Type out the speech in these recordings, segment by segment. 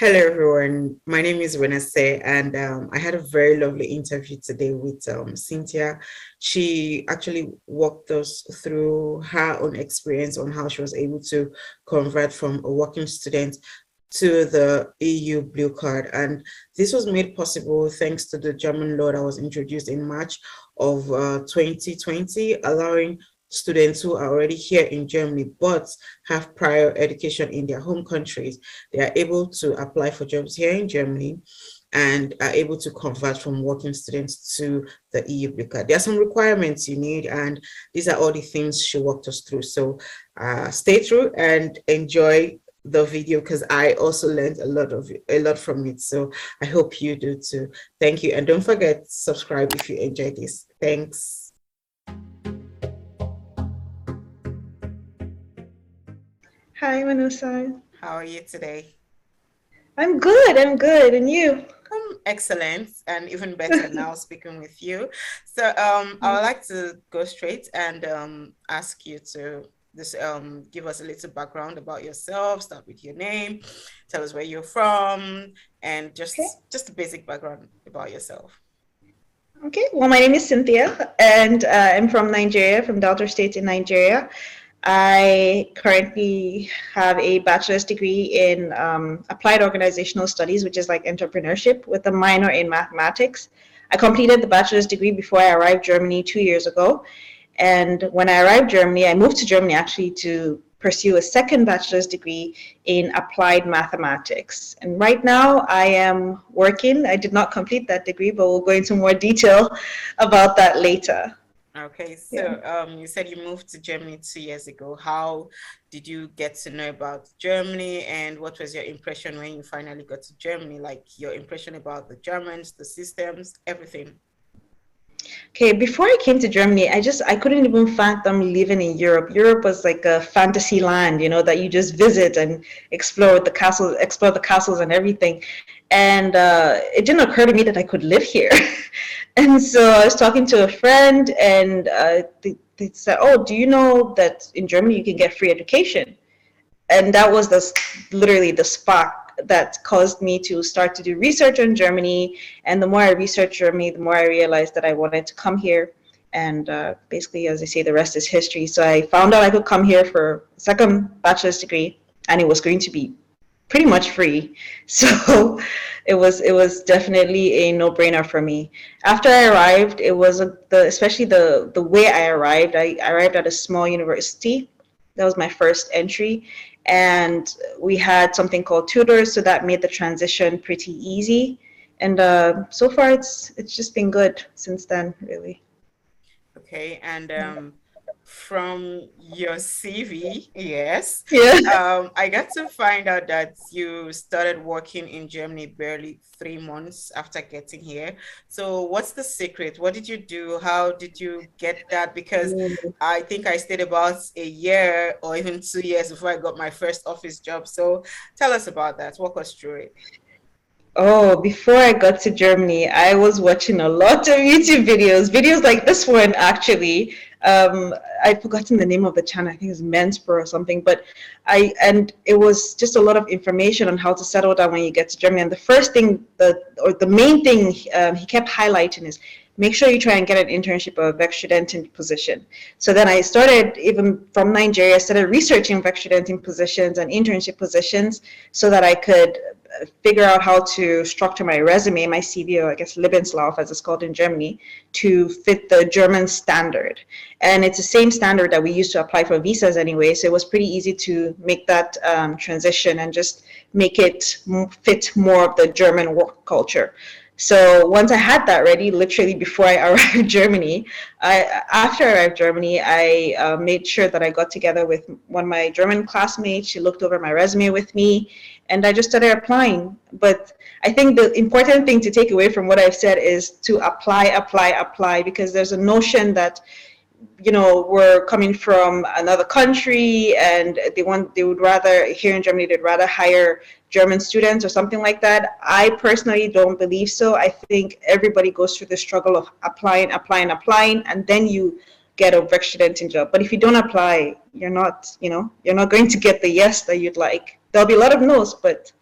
Hello, everyone. My name is Renese, and I had a very lovely interview today with Cynthia. She actually walked us through her own experience on how she was able to convert from a working student to the EU Blue Card. And this was made possible thanks to the German law that was introduced in March of 2020, allowing students who are already here in Germany but have prior education in their home countries. They are able to apply for jobs here in Germany and are able to convert from working students to the EU Blue Card. There are some requirements you need, and these are all the things she walked us through. So stay through and enjoy the video because I also learned a lot from it. So I hope you do too. Thank you. And don't forget to subscribe if you enjoyed this. Thanks. Hi, Manusa. How are you today? I'm good. I'm good. And you? Excellent, and even better now speaking with you. So I would like to go straight and ask you to just give us a little background about yourself. Start with your name, tell us where you're from, and Okay. just a basic background about yourself. Okay. Well, my name is Cynthia, and I'm from Nigeria, from Delta State in Nigeria. I currently have a bachelor's degree in applied organizational studies, which is like entrepreneurship, with a minor in mathematics. I completed the bachelor's degree before I arrived Germany 2 years ago. And when I arrived Germany, I moved to Germany actually to pursue a second bachelor's degree in applied mathematics. And right now I am working. I did not complete that degree, but we'll go into more detail about that later. Okay, Yeah. so you said you moved to Germany 2 years ago. How did you get to know about Germany, and what was your impression when you finally got to Germany? Like your impression about the Germans, the systems, everything. Okay, before I came to Germany, I couldn't even fathom living in Europe. Europe was like a fantasy land, that you just visit and explore the castles and everything. And it didn't occur to me that I could live here. And so I was talking to a friend, and they said, "Oh, do you know that in Germany you can get free education?" And that was literally the spark that caused me to start to do research on Germany. And the more I researched Germany, the more I realized that I wanted to come here. And basically, as I say, the rest is history. So I found out I could come here for a second bachelor's degree, and it was going to be pretty much free. So it was definitely a no-brainer for me. After I arrived, it was especially the way I arrived. I arrived at a small university. That was my first entry, and we had something called tutors, so that made the transition pretty easy. And so far, it's just been good since then, really. Okay, and from your CV, yes, Yeah. I got to find out that you started working in Germany barely 3 months after getting here. So, what's the secret? What did you do? How did you get that? Because I think I stayed about a year or even 2 years before I got my first office job. So, tell us about that. Walk us through it. Oh, before I got to Germany, I was watching a lot of YouTube videos like this one actually. I've forgotten the name of the channel. I think it's Menspur or something. But and it was just a lot of information on how to settle down when you get to Germany. And the first thing, the main thing he kept highlighting is make sure you try and get an internship or a Werkstudentin position. So then I started, even from Nigeria, I started researching Werkstudentin positions and internship positions so that I could figure out how to structure my resume, my CV, or I guess Lebenslauf, as it's called in Germany, to fit the German standard. And it's the same standard that we use to apply for visas anyway, so it was pretty easy to make that transition and just make it fit more of the German work culture. So once I had that ready, literally before I arrived Germany, after I arrived Germany, I made sure that I got together with one of my German classmates. She looked over my resume with me, and I just started applying. But I think the important thing to take away from what I've said is to apply, apply, apply, because there's a notion that we're coming from another country and they would rather, here in Germany, they'd rather hire German students or something like that. I personally don't believe so. I think everybody goes through the struggle of applying, applying, applying, and then you get a Werkstudentin job. But if you don't apply, you're not going to get the yes that you'd like. There'll be a lot of no's, but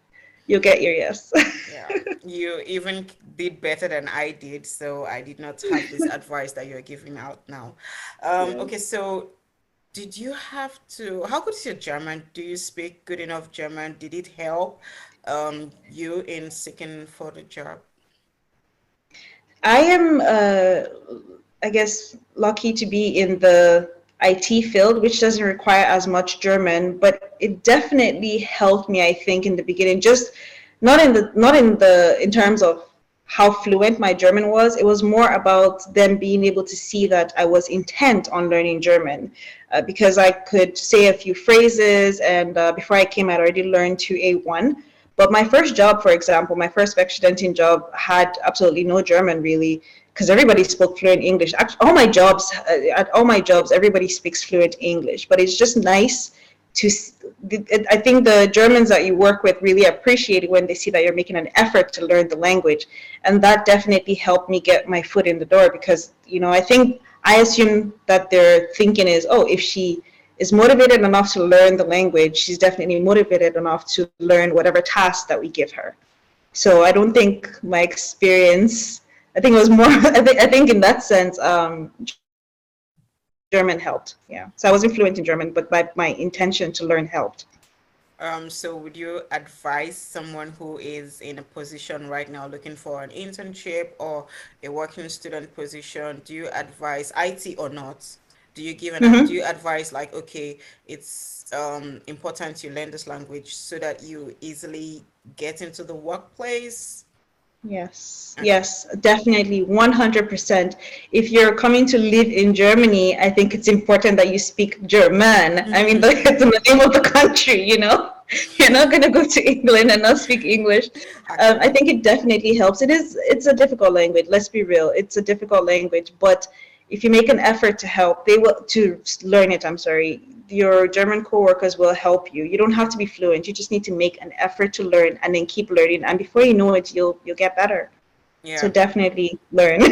you'll get your yes. Yeah, you even did better than I did, so I did not have this advice that you're giving out now. Yeah. Okay, so did you have to, how good is your German? Do you speak good enough German? Did it help you in seeking for the job? I am, I guess, lucky to be in the IT field, which doesn't require as much German, but it definitely helped me, I think, in the beginning. Just not in terms of how fluent my German was. It was more about them being able to see that I was intent on learning German, because I could say a few phrases, and before I came, I'd already learned to A1. But my first job, for example, my first Werkstudentin job had absolutely no German really, because everybody spoke fluent English. Actually, at all my jobs, everybody speaks fluent English. But it's just nice to. I think the Germans that you work with really appreciate it when they see that you're making an effort to learn the language, and that definitely helped me get my foot in the door. Because I think I assume that their thinking is, oh, if she is motivated enough to learn the language, she's definitely motivated enough to learn whatever task that we give her. So I don't think my experience, I think it was more, I think in that sense, German helped. Yeah. So I wasn't fluent in German, but my intention to learn helped. So would you advise someone who is in a position right now looking for an internship or a working student position? Do you advise IT or not? Do Mm-hmm. you advise like, okay, it's important you learn this language so that you easily get into the workplace? Yes, Okay. yes, definitely, 100%. If you're coming to live in Germany, I think it's important that you speak German. I mean, it's the name of the country. You're not going to go to England and not speak English. I Actually, think it definitely helps. It's a difficult language, let's be real. It's a difficult language, but if you make an effort to help, to learn it, I'm sorry, your German coworkers will help you. You don't have to be fluent. You just need to make an effort to learn and then keep learning. And before you know it, you'll get better. So yeah. definitely learn.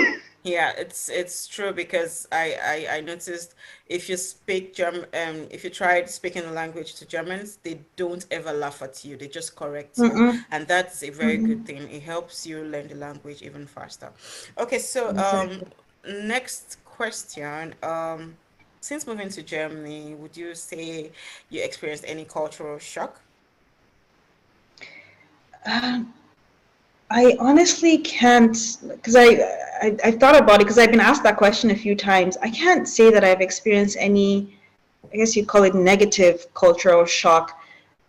Yeah, it's true because I noticed if you speak German, if you tried speaking the language to Germans, they don't ever laugh at you. They just correct you, Mm-mm. and that's a very good Mm-mm. thing. It helps you learn the language even faster. Okay, so Exactly. next question. Since moving to Germany, would you say you experienced any cultural shock? Um, I honestly can't, because I thought about it because I've been asked that question a few times. I can't say that I've experienced any, I guess you'd call it negative cultural shock.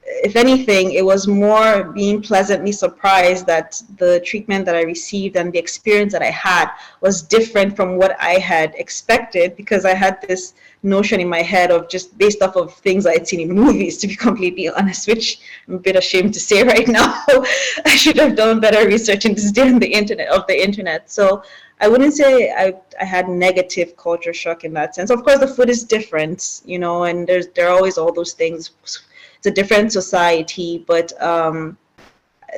If anything, it was more being pleasantly surprised that the treatment that I received and the experience that I had was different from what I had expected, because I had this notion in my head of just based off of things I'd seen in movies, to be completely honest, which I'm a bit ashamed to say right now. I should have done better research in this day on the internet. So I wouldn't say I had negative culture shock in that sense. Of course, the food is different, and there are always all those things. It's a different society, but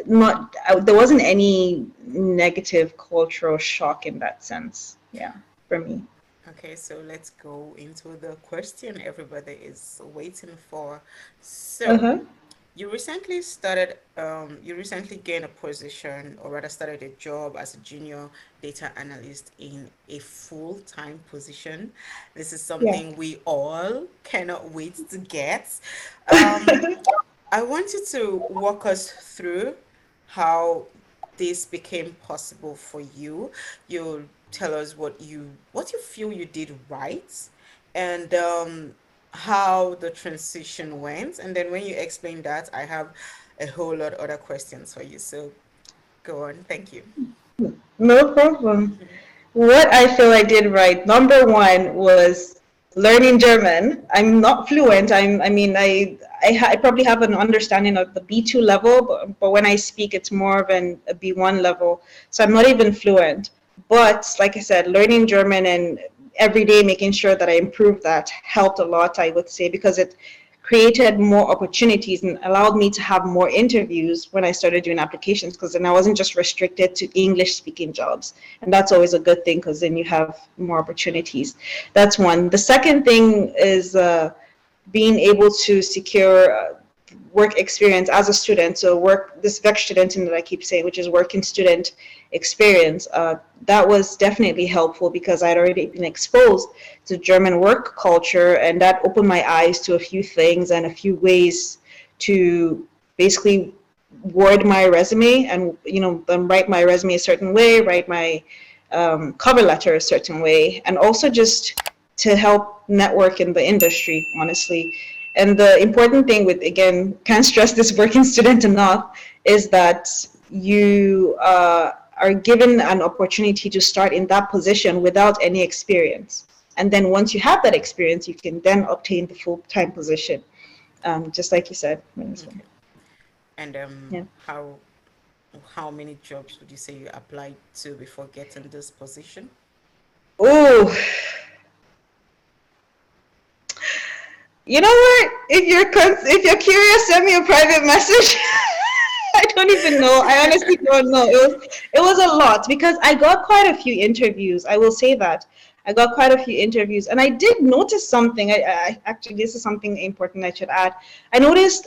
not there wasn't any negative cultural shock in that sense. Yeah, for me. Okay, so let's go into the question everybody is waiting for. Uh So, huh. you recently gained a position, or rather started a job as a junior data analyst in a full-time position. This is Yeah. something we all cannot wait to get. Um, I want you to walk us through how this became possible for you. You'll tell us what you feel you did right, and how the transition went. And then when you explain that, I have a whole lot of other questions for you. So go on. Thank you. No problem. What I feel I did right, number one, was learning German. I'm not fluent. I mean, I probably have an understanding of the B2 level, but when I speak, it's more of a B1 level. So I'm not even fluent. But like I said, learning German and every day making sure that I improve that helped a lot, I would say, because it created more opportunities and allowed me to have more interviews when I started doing applications, because then I wasn't just restricted to English speaking jobs. And that's always a good thing, because then you have more opportunities. That's one. The second thing is being able to secure work experience as a student. So this Werkstudentin that I keep saying, which is working student experience, that was definitely helpful because I'd already been exposed to German work culture, and that opened my eyes to a few things and a few ways to basically word my resume and write my resume a certain way, write my cover letter a certain way, and also just to help network in the industry, honestly. And the important thing with, again, can't stress this working student enough, is that you are given an opportunity to start in that position without any experience. And then once you have that experience, you can then obtain the full-time position, just like you said. Okay. And Yeah. how many jobs would you say you applied to before getting this position? Oh, you know what? If you're curious, send me a private message. I don't even know. I honestly don't know. It was a lot because I got quite a few interviews. I will say that. I got quite a few interviews, and I did notice something. I actually, this is something important I should add. I noticed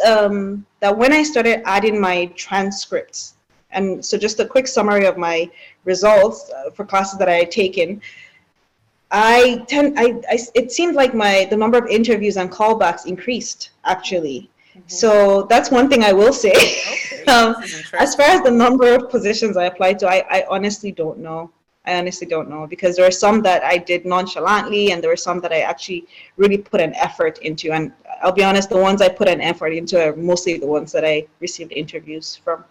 that when I started adding my transcripts, and so just a quick summary of my results for classes that I had taken, it seemed like the number of interviews and callbacks increased, actually. So that's one thing I will say. Okay, this is As far as interesting. the number of positions I applied to, I honestly don't know. I honestly don't know, because there are some that I did nonchalantly, and there were some that I actually really put an effort into. And I'll be honest, the ones I put an effort into are mostly the ones that I received interviews from.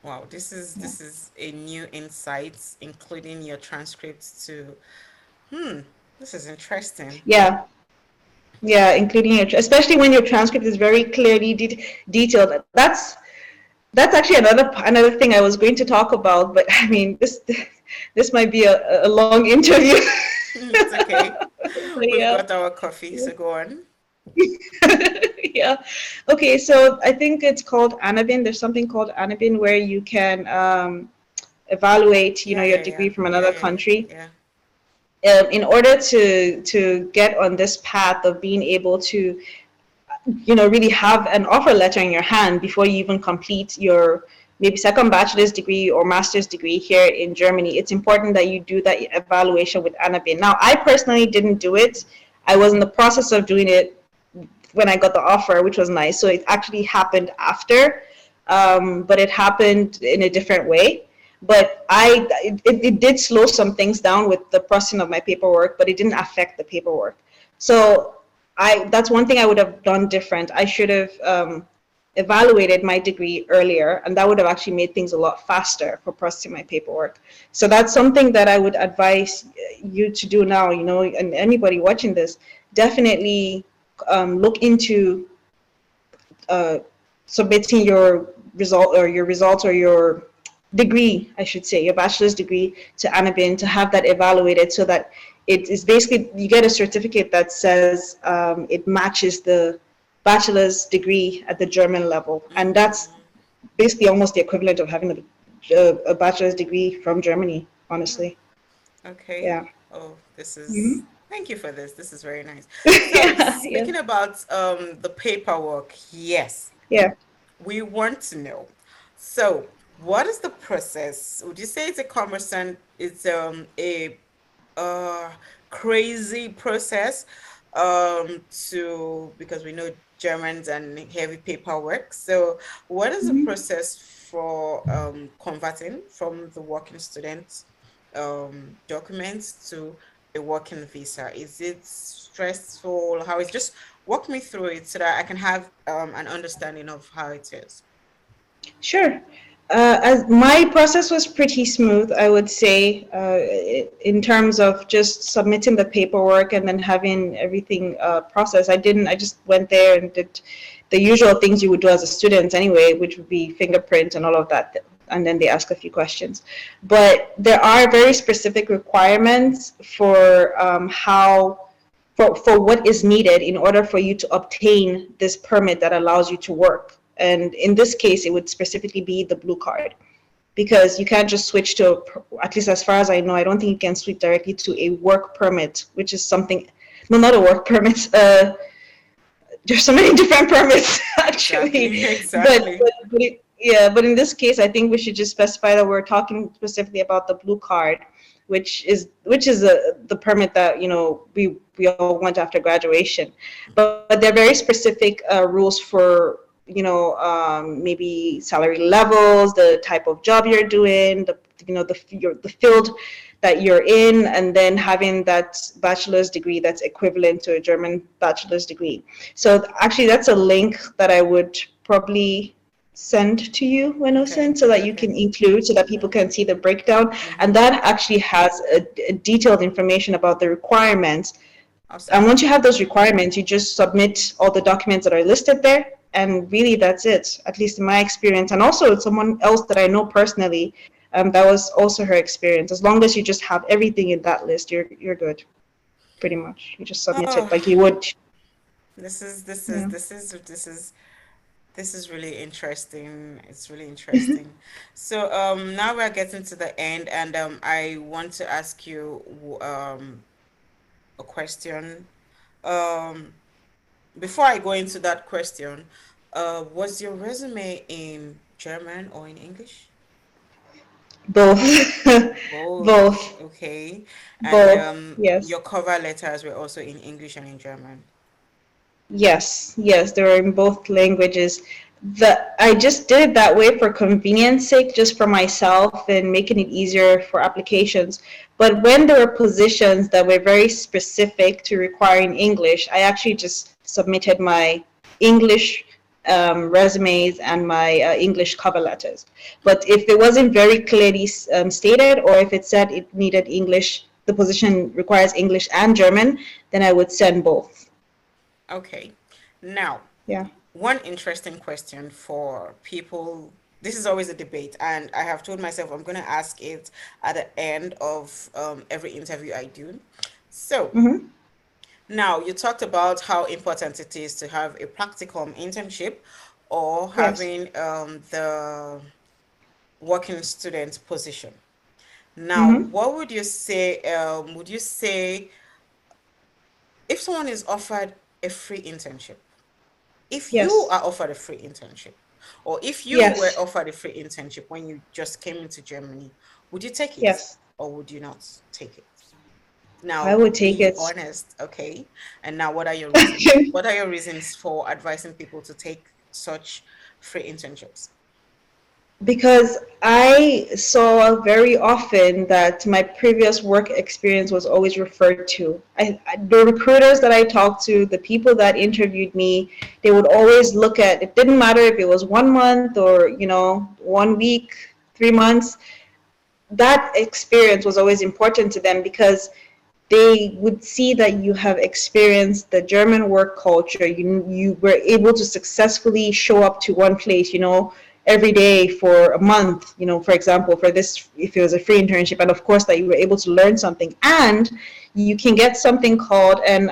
Wow, this is a new insight, including your transcripts too. This is interesting. Yeah. Yeah, including your, especially when your transcript is very clearly detailed. That's actually another thing I was going to talk about, but I mean, this might be a long interview. It's okay. But We've yeah. got our coffee, so go on. Yeah. Okay, so I think it's called Anabin. There's something called Anabin where you can evaluate, Yeah, your yeah, yeah, degree from yeah, another yeah, yeah, country. yeah. In order to get on this path of being able to really have an offer letter in your hand before you even complete your maybe second bachelor's degree or master's degree here in Germany, it's important that you do that evaluation with Anabin. Now, I personally didn't do it. I was in the process of doing it when I got the offer, which was nice. So it actually happened after, but it happened in a different way. But it did slow some things down with the processing of my paperwork, but it didn't affect the paperwork. So that's one thing I would have done different. I should have evaluated my degree earlier, and that would have actually made things a lot faster for processing my paperwork. So that's something that I would advise you to do now, and anybody watching this, definitely look into uh, submitting your results or your degree, I should say, your bachelor's degree to Anabin to have that evaluated, so that it is basically, you get a certificate that says it matches the bachelor's degree at the German level. And that's Mm, basically almost the equivalent of having a bachelor's degree from Germany, mm, honestly. okay. Yeah. Oh, this Mm-hmm. is, thank you for this. This is very nice. So, Yeah, yeah, speaking about the paperwork, yes, yeah. we want to know. So, what is the process? Would you say it's a cumbersome, it's a uh crazy process to, because we know Germans and heavy paperwork. So what is the Mm-hmm. process for converting from the working student documents to a working visa? Is it stressful? How is, just walk me through it so that I can have an understanding of how it is. Sure. As my process was pretty smooth, I would say, in terms of just submitting the paperwork and then having everything processed. I just went there and did the usual things you would do as a student anyway, which would be fingerprint and all of that. And then they ask a few questions. But there are very specific requirements for for what is needed in order for you to obtain this permit that allows you to work. And in this case, it would specifically be the blue card, because you can't just switch to, at least as far as I know, I don't think you can switch directly to a work permit, which is something, no, not a work permit, there's so many different permits actually. Exactly, But, exactly. yeah, but in this case, I think we should just specify that we're talking specifically about the blue card, which is the permit that we all want after graduation. But there are very specific rules for maybe salary levels, the type of job you're doing, the field that you're in, and then having that bachelor's degree that's equivalent to a German bachelor's degree. So actually, that's a link that I would probably send to you when I Okay, send, so that you okay. can include, so that people can see the breakdown. And Mm-hmm. that actually has a detailed information about the requirements. And Awesome. once you have those requirements, you just submit all the documents that are listed there. And really, that's it, at least in my experience. And also, someone else that I know personally, that was also her experience. As long as you just have everything in that list, you're good, pretty much. You just submit it Oh, like you would. this is this is Yeah. this is this is this is really interesting. It's really interesting. So now we're getting to the end, and I want to ask you a question. Um, Before I go into that question, was your resume in German or in English? Both. Both. Both. Okay. And Both. Yes. your cover letters were also in English and in German. Yes, yes, they're in both languages. I just did it that way for convenience sake, just for myself and making it easier for applications. But when there were positions that were very specific to requiring English, I actually just submitted my English resumes and my English cover letters. But if it wasn't very clearly stated, or if it said it needed English, the position requires English and German, then I would send both. Okay. Now, Yeah. one interesting question for people. This is always a debate, and I have told myself I'm going to ask it at the end of every interview I do. So, Mm-hmm. now you talked about how important it is to have a practicum internship or Yes. having the working student position. Now, Mm-hmm. what would you say? Would you say if someone is offered a free internship, if you Yes. are offered a free internship, or if you were Yes. offered a free internship when you just came into Germany, would you take it Yes. or would you not take it? I Now, would take be it. honest, okay? And now, what are your reasons? What are your reasons for advising people to take such free internships? Because I saw very often that my previous work experience was always referred to. The recruiters that I talked to, the people that interviewed me, they would always look at, it didn't matter if it was 1 month or, 1 week, 3 months, that experience was always important to them, because they would see that you have experienced the German work culture. You were able to successfully show up to one place, every day for a month, for example, for this, if it was a free internship, and of course that you were able to learn something, and you can get something called an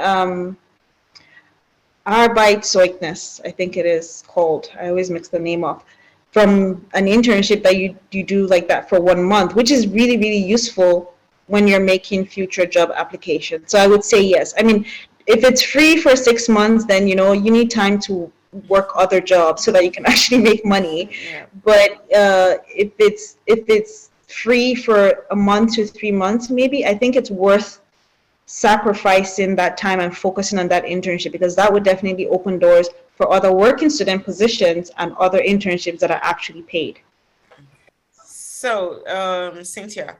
Arbeitszeugnis, I think it is called. I always mix the name up. From an internship that you do like that for 1 month, which is really, really useful when you're making future job applications. So I would say yes. I mean, if it's free for 6 months, then you need time to work other jobs so that you can actually make money. Yeah. But if it's free for a month to 3 months, maybe, I think it's worth sacrificing that time and focusing on that internship, because that would definitely open doors for other working student positions and other internships that are actually paid. So, Cynthia,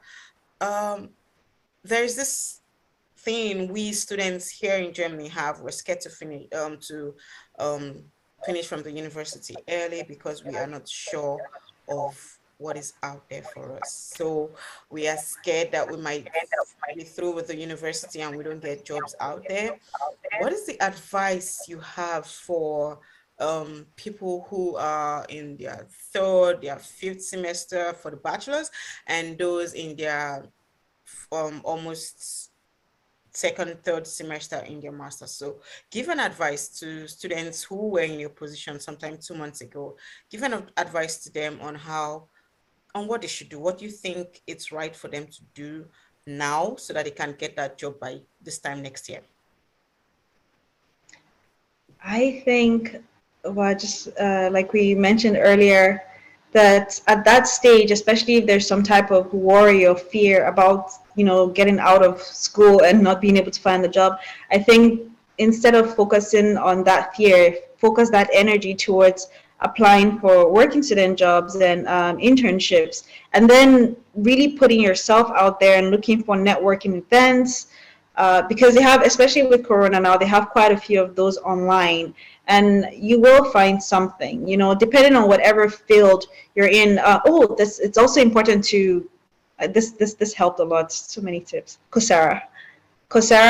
um, there's this thing we students here in Germany have. We're scared to um finish from the university early because we are not sure of what is out there for us. So we are scared that we might be through with the university and we don't get jobs out there. What is the advice you have for people who are in their third, their fifth semester for the bachelor's, and those in their almost second, third semester in their master? So give an advice to students who were in your position sometime 2 months ago. Give an advice to them on what they should do. What do you think it's right for them to do now so that they can get that job by this time next year? I think, well, just like we mentioned earlier, that at that stage, especially if there's some type of worry or fear about, getting out of school and not being able to find the job, I think instead of focusing on that fear, focus that energy towards applying for working student jobs and internships, and then really putting yourself out there and looking for networking events, because they have, especially with Corona now, they have quite a few of those online, and you will find something, depending on whatever field you're in. Oh, this it's also important to this helped a lot. So many tips. Coursera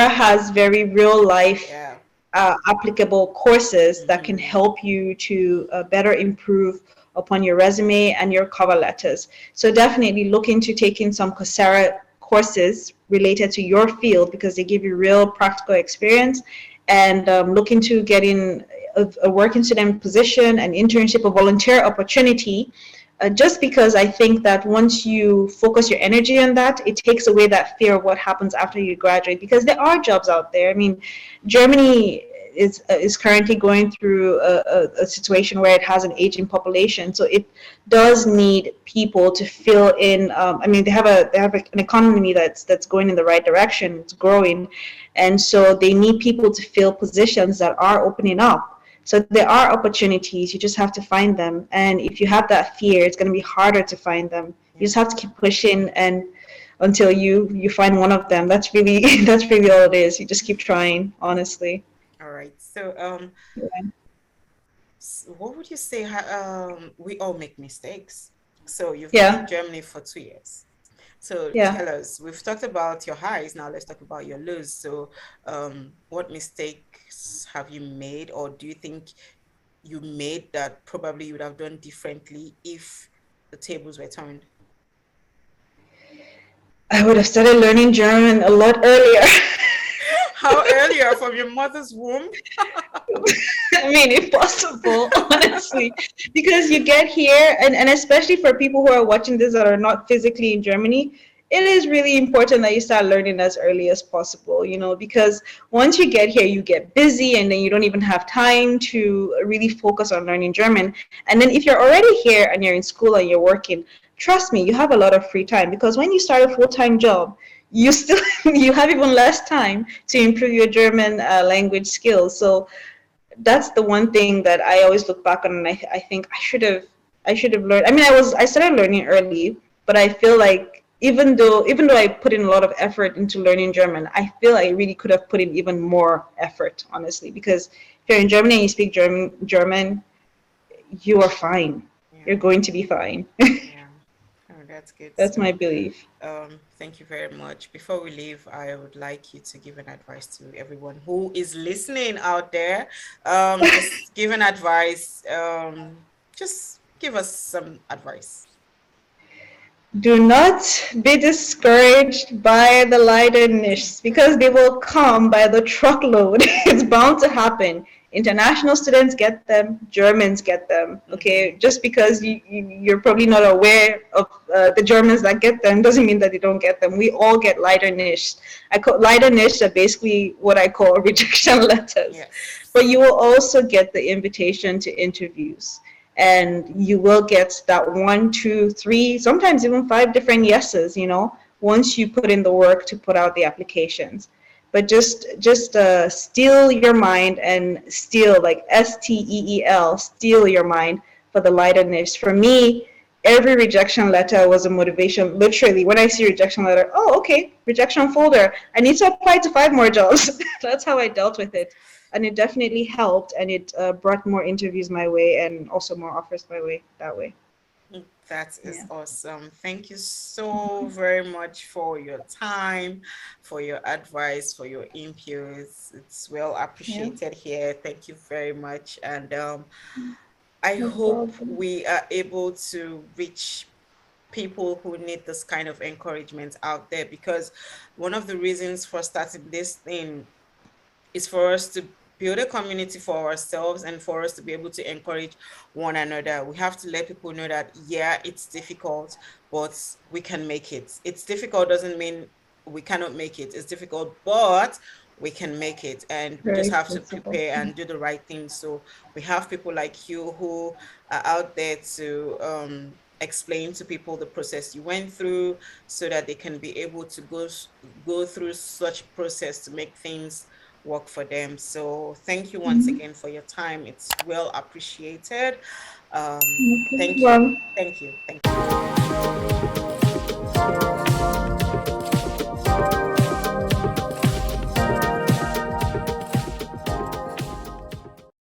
has very real life Yeah. applicable courses that can Mm-hmm. help you to better improve upon your resume and your cover letters. So definitely look into taking some Coursera courses related to your field because they give you real practical experience, and look into getting a working student position, an internship, a volunteer opportunity, just because I think that once you focus your energy on that, it takes away that fear of what happens after you graduate. Because there are jobs out there. I mean, Germany is currently going through a situation where it has an aging population, so it does need people to fill in. I mean, they have an economy that's going in the right direction. It's growing, and so they need people to fill positions that are opening up. So there are opportunities. You just have to find them. And if you have that fear, it's going to be harder to find them. You Yeah. just have to keep pushing and until you find one of them. That's really that's really all it is. You just keep trying, honestly. All right. So, Yeah. what would you say? We all make mistakes. So you've been in Yeah. Germany for 2 years. So Yeah. tell us, we've talked about your highs. Now let's talk about your lows. So, what mistakes have you made, or do you think you made that probably you would have done differently if the tables were turned? I would have started learning German a lot earlier. How earlier from your mother's womb? I mean, if possible, honestly, because you get here, and especially for people who are watching this that are not physically in Germany, it is really important that you start learning as early as possible, because once you get here, you get busy and then you don't even have time to really focus on learning German. And then if you're already here and you're in school and you're working, trust me, you have a lot of free time because when you start a full-time job, you still you have even less time to improve your German language skills. So that's the one thing that I always look back on, and I think I should have learned. I mean, I started learning early, but I feel like even though I put in a lot of effort into learning German, I feel I really could have put in even more effort, honestly, because if you're in Germany and you speak German, you are fine. You're Yeah, going to be fine. yeah. Oh, that's good. That's my So, belief. thank you very much. Before we leave, I would like you to give an advice to everyone who is listening out there. Just give an advice. Just give us some advice. Do not be discouraged by the lighter niches because they will come by the truckload. It's bound to happen. International students get them, Germans get them. Okay, Mm-hmm. just because you're probably not aware of the Germans that get them doesn't mean that they don't get them. We all get lighter niches. I call lighter niches are basically what I call rejection letters. Yes. But you will also get the invitation to interviews, and you will get that one, two, three, sometimes even five different yeses, once you put in the work to put out the applications. But just steel your mind, and steel, like steel, steel your mind for the lighter niche. For me, every rejection letter was a motivation. Literally, when I see rejection letter, oh, okay, rejection folder, I need to apply to 5 more jobs. That's how I dealt with it, and it definitely helped, and it brought more interviews my way and also more offers my way that way. That is Yeah. awesome. Thank you so very much for your time, for your advice, for your inputs. It's well Yeah. appreciated here. Thank you very much. And I No hope problem. we are able to reach people who need this kind of encouragement out there, because one of the reasons for starting this thing is for us to build a community for ourselves and for us to be able to encourage one another. We have to let people know that, yeah, it's difficult, but we can make it. It's difficult doesn't mean we cannot make it. It's difficult, but we can make it, and we just Very have to possible. prepare and do the right thing. So we have people like you who are out there to explain to people the process you went through, so that they can be able to go through such process to make things work for them. So thank you once Mhm. again for your time. It's well appreciated. Okay. Thank you. Well, Thank you. Thank you.